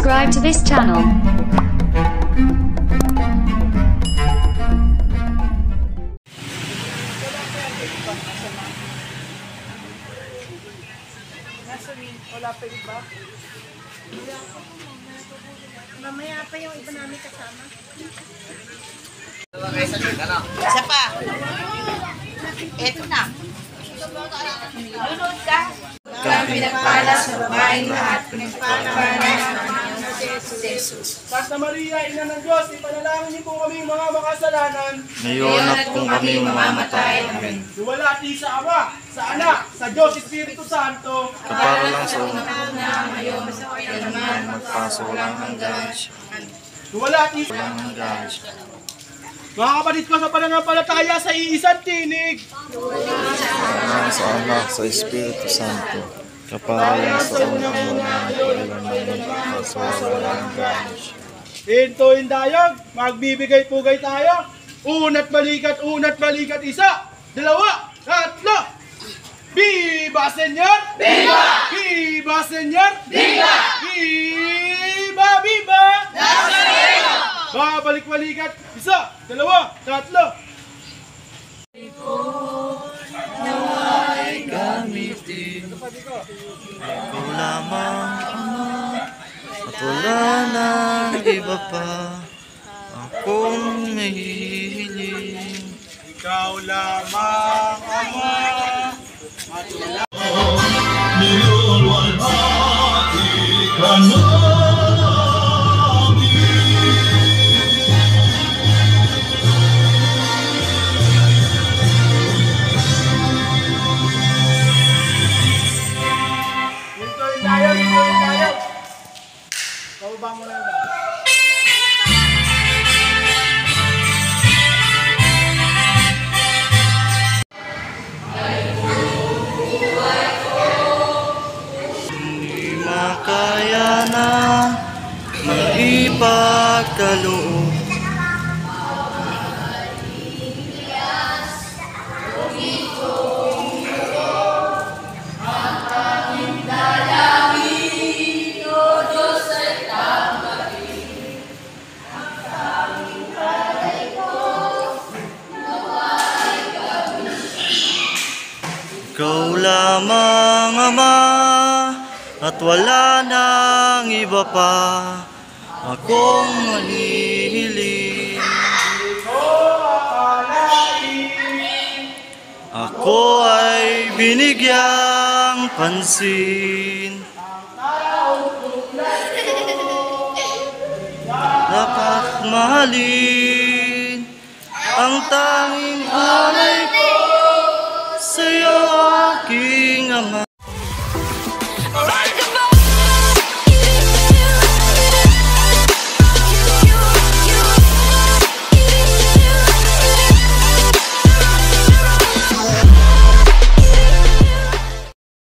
subscribe to this channel. Wala pa iba? Mamaya pa yung iba namin kasama. Isa pa. Eto na. Lunod ka. Kami pinagpala sa babaeng lahat. Pinagpala ng Jesus. Santa Maria, Ina ng Diyos, ipanalangin niyo po kami mga makasalanan. Ngayon at kung kami mamamatay. Amen. Luwalhati sa Ama, sa Anak, sa Diyos Espiritu Santo. Kapara lang sa una. Magpaso lang hanggang Luwalhati sa hanggang mga kapatid ko sa pananampalataya sa iisang tinig. sa Anak, sa Espiritu Santo. Kapara lang sa una. Magpaso lang hanggang Hintuin tayo, magbibigay-pugay tayo. Unat balikat, isa, dalawa, tatlo. Viva Señor! Viva! Viva Señor! Viva! Viva! Viva! Nazareno! Babalik-balikat, isa, dalawa, tatlo. nawa'y gamitin. Ikaw lamang, Ama, at wala nang iba pa akong nahihiling. Ikaw lamang, Ama, at wala. Nilulwalhati ka namin. Hintuin tayo. Pababa mo na yun. Hindi makaya na maipagkaloob. Ikaw lamang, Ama, at wala nang iba pa akong mahihiling. Ako ay binigyang pansin. Dapat mahalin ang tanging alay ko sa'yo, aking Ama.